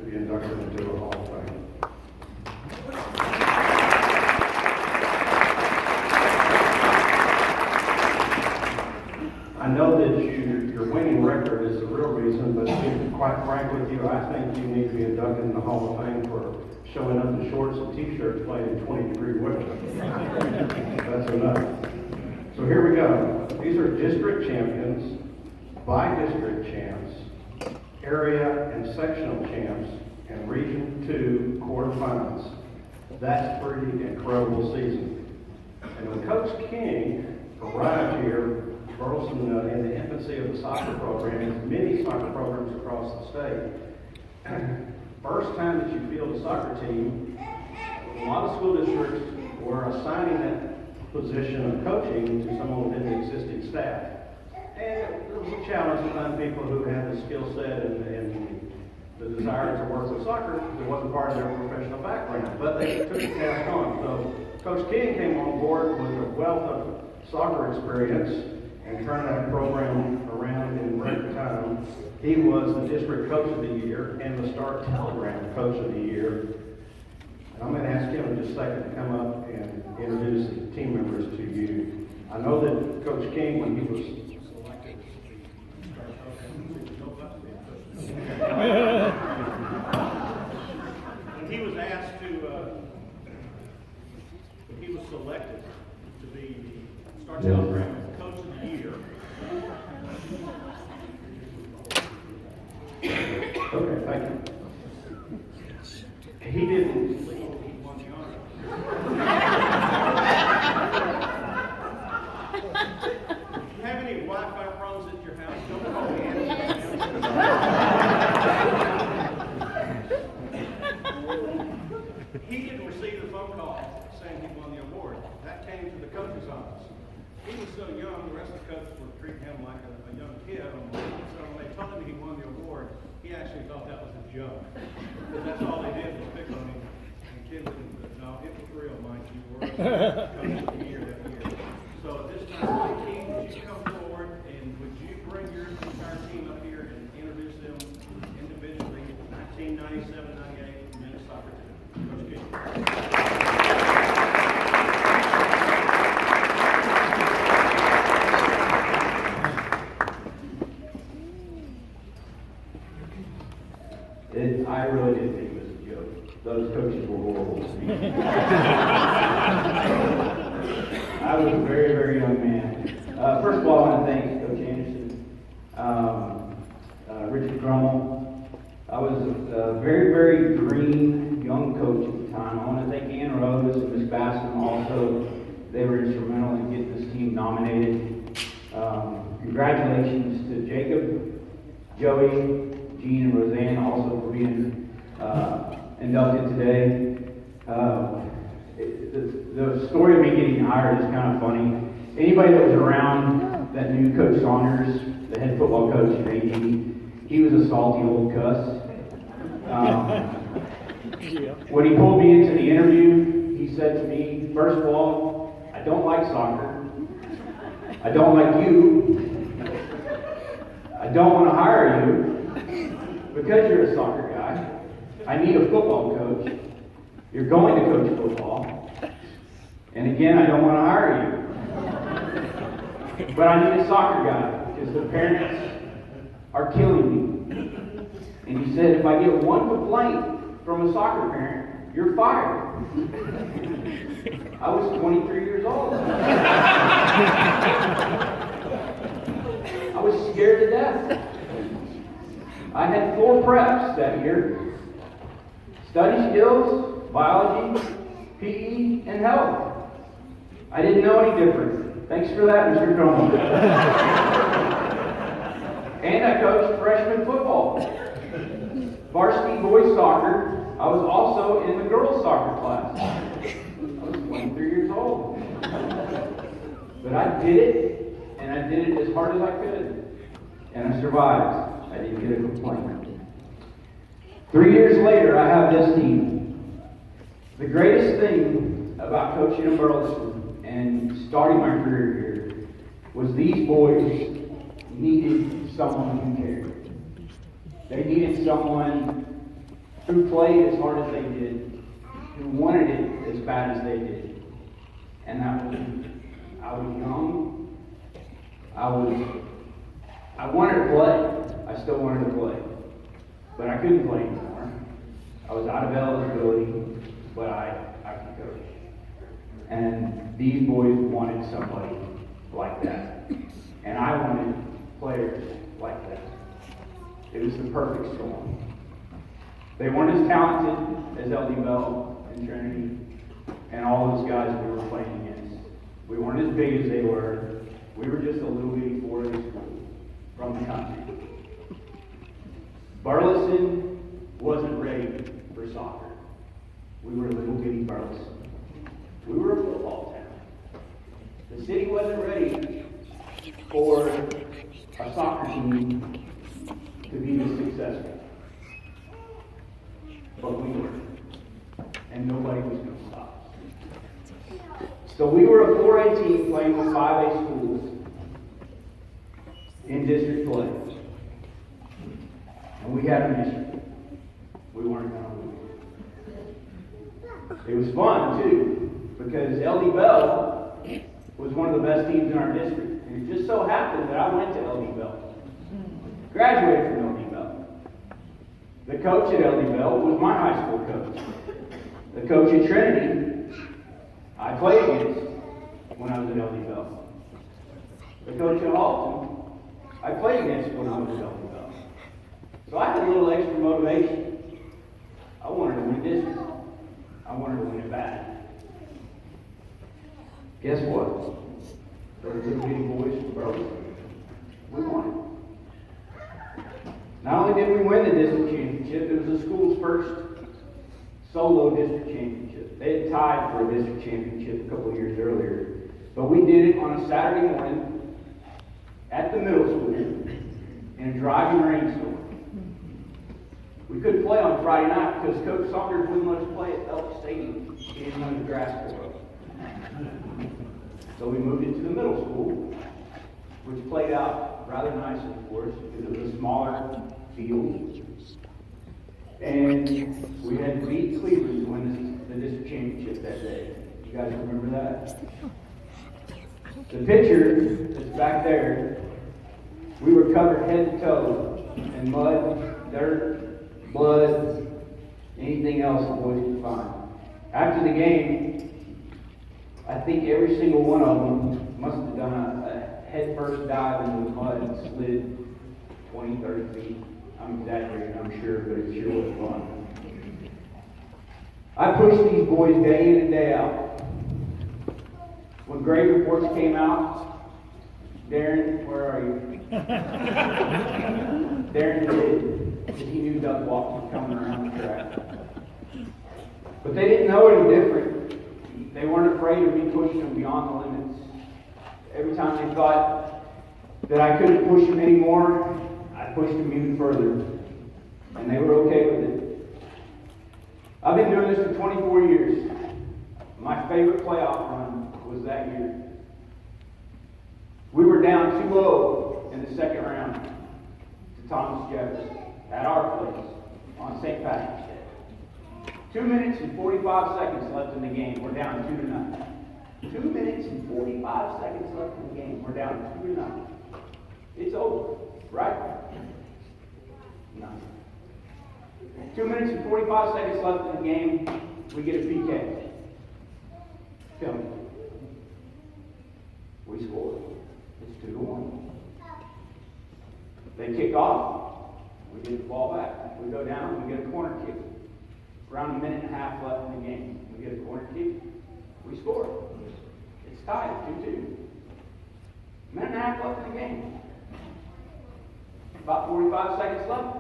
to be inducted into the Hall of Fame. I know that your winning record is the real reason, but to be quite frank with you, I think you need to be inducted in the Hall of Fame for showing up in shorts and t-shirts playing in 20-degree weather. That's enough. So here we go. These are district champions, by-district champs, area and sectional champs, and Region 2 quarterfinals. That's a pretty incredible season. And when Coach King arrived here, Burleson, in the infancy of the soccer program, and many soccer programs across the state, first time that you field a soccer team, a lot of school districts were assigning that position of coaching to someone within the existing staff. And it was a challenge to find people who had the skill set and the desire to work with soccer because it wasn't part of their professional background. But they took the task on. So Coach King came on board with a wealth of soccer experience and turned that program around in record time. He was the district coach of the year and the Star Telegram coach of the year. And I'm going to ask him in just a second to come up and introduce the team members to you. I know that Coach King, when he was selected when he was asked to, when he was selected to be the Star Telegram coach of the year. Okay, thank you. He didn't leave. He won the honor. If you have any Wi-Fi problems at your house, don't call me. He didn't receive the phone call saying he won the award. That came to the coach's office. He was so young, the rest of the coaches were treating him like a young kid. So when they told him he won the award, he actually thought that was a joke. Because that's all they did was pick on him. And kids didn't, no, it was real, Mike. You were coach of the year that year. So at this time, Keith, would you come forward and would you bring your entire team up here and introduce them individually? 1997-98 men's soccer team. Coach Keith. I really didn't think it was a joke. Those coaches were horrible to me. I was a very, very young man. First of all, I want to thank Coach Anderson, Richard Drummel. I was a very, very green young coach at the time. I want to thank Ann Rose and Miss Basson also. They were instrumental in getting this team nominated. Congratulations to Jacob, Joey, Gene, and Roseanne also for being inducted today. The story of me getting hired is kind of funny. Anybody that was around that knew Coach Saunders, the head football coach at AD, he was a salty old cuss. When he pulled me into the interview, he said to me, first of all, I don't like soccer. I don't like you. I don't want to hire you. Because you're a soccer guy, I need a football coach. You're going to coach football. And again, I don't want to hire you. But I need a soccer guy because the parents are killing me. And he said, if I get one complaint from a soccer parent, you're fired. I was 23 years old. I was scared to death. I had 4 preps that year. Study skills, biology, PE, and health. I didn't know any different. Thanks for that, Mr. Drummond. And I coached freshman football. Varsity boys soccer. I was also in the girls soccer class. I was 23 years old. But I did it, and I did it as hard as I could. And I survived. I didn't get a complaint. 3 years later, I have this team. The greatest thing about coaching in Burleson and starting my career here was these boys needed someone who cared. They needed someone who played as hard as they did, who wanted it as bad as they did. And that was me. I was young. I wanted to play. I still wanted to play. But I couldn't play anymore. I was out of eligibility, but I could coach. And these boys wanted somebody like that. And I wanted players like that. It was the perfect storm. They weren't as talented as LD Bell and Trinity and all those guys we were playing against. We weren't as big as they were. We were just a little bitty 4A school from the country. Burleson wasn't ready for soccer. We were a little bitty Burleson. We were a football town. The city wasn't ready for a soccer team to be this successful. But we were. And nobody was going to stop us. So we were a 4A team playing with 5A schools in district play. And we had a mission. We weren't going to lose. It was fun, too, because LD Bell was one of the best teams in our district. And it just so happened that I went to LD Bell. Graduated from LD Bell. The coach at LD Bell was my high school coach. The coach at Trinity, I played against when I was at LD Bell. The coach at Halton, I played against when I was at LD Bell. So I had a little extra motivation. I wanted to win district. I wanted to win it bad. Guess what? Those little bitty boys from Burleson, we won it. Not only did we win the district championship, it was the school's first solo district championship. They had tied for a district championship a couple of years earlier. But we did it on a Saturday morning at the middle school in a driving rainstorm. We couldn't play on Friday night because Coach Saunders wouldn't let us play at Elk Stadium. He didn't want the grass for us. So we moved it to the middle school, which played out rather nicely for us because it was a smaller field. And we had to beat Cleveland to win the district championship that day. You guys remember that? The picture that's back there, we were covered head to toe in mud, dirt, blood, anything else the boys could find. After the game, I think every single one of them must have done a head first dive into the mud and slid 20, 30 feet. I'm exaggerating, I'm sure, but it sure was fun. I pushed these boys day in and day out. When grade reports came out, Darren, where are you? Darren did, because he knew duck walks were coming around the track. But they didn't know any different. They weren't afraid of me pushing them beyond the limits. Every time they thought that I couldn't push them anymore, I pushed them even further. And they were okay with it. I've been doing this for 24 years. My favorite playoff run was that year. We were down 2-0 in the second round to Thomas Jefferson at our place on St. Patrick's Day. 2 minutes and 45 seconds left in the game. We're down 2-0. 2 minutes and 45 seconds left in the game. We're down 2-0. It's over, right? No. 2 minutes and 45 seconds left in the game. We get a PK. Tell me. We scored. It's 2-1. They kick off. We get the ball back. We go down. We get a corner kick. Around a minute and a half left in the game. We get a corner kick. We score. It's tied 2-2. Minute and a half left in the game. About 45 seconds left.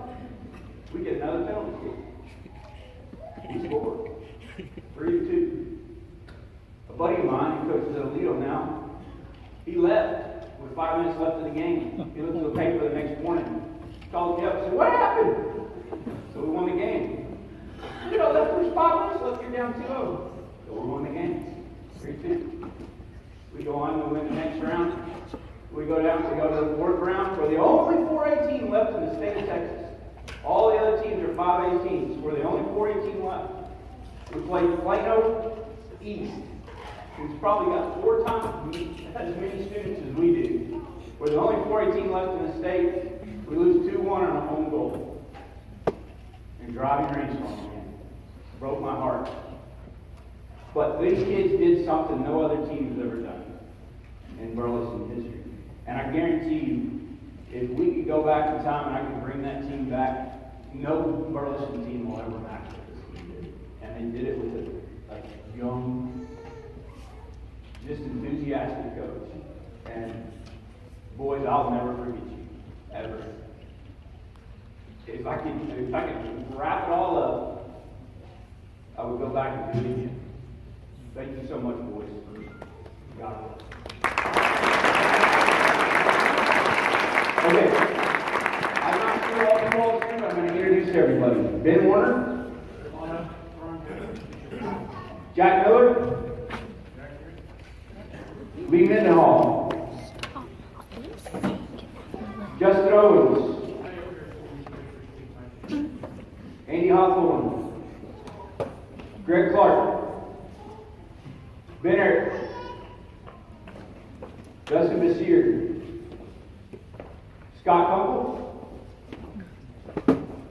We get another penalty kick. We score. 3-2. A buddy of mine who coaches at Alito now, he left with 5 minutes left in the game. He looked at the paper the next morning. Called me up and said, "What happened?" So we won the game. You know, there's 5 minutes left, you're down 2-0. So we won the game. 3-2. We go on, we win the next round. We go to the fourth round. We're the only 4A team left in the state of Texas. All the other teams are 5A teams. We're the only team left. We played Plano East. It's probably got 4 times as many students as we do. We're the only 4A left in the state. We lose 2-1 on a home goal. And driving rainstorm, man. Broke my heart. But these kids did something no other team has ever done in Burleson history. And I guarantee you, if we could go back in time and I could bring that team back, no Burleson team will ever match what this team did. And they did it with a young, just enthusiastic coach. And boys, I'll never forget you, ever. If I could wrap it all up, I would go back and do it again. Thank you so much, boys. God bless. Okay. I'm not sure all the balls here, but I'm going to introduce everybody. Ben Warner. Jack Miller. Lee Mendenhall. Justin Owens. Andy Hawthorne. Greg Clark. Ben Eric. Dustin Bashir. Scott Kunkel.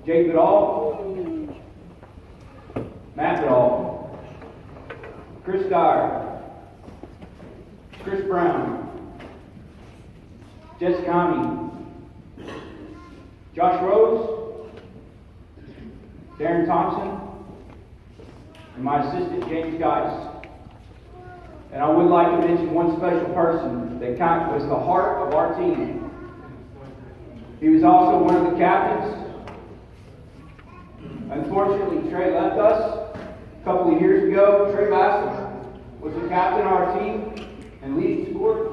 Jake Goodall. Matt Goodall. Chris Dyer. Chris Brown. Jess Connie. Josh Rose. Darren Thompson. And my assistant, James Geis. And I would like to mention one special person that kind of was the heart of our team. He was also one of the captains. Unfortunately, Trey left us a couple of years ago. Trey Bassler was the captain of our team and leading scorer.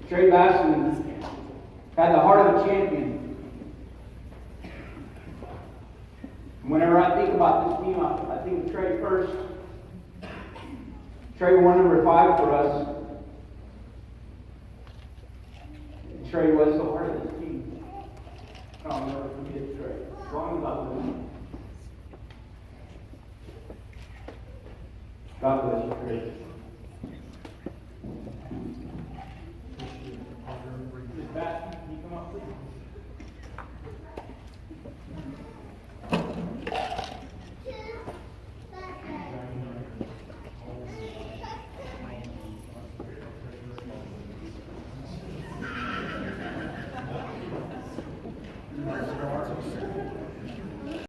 Trey Bassler had the heart of a champion. Whenever I think about this team, I think of Trey first. Trey won number 5 for us. And Trey was the heart of this team. I'll never forget Trey. As long as I live. God bless you, Trey.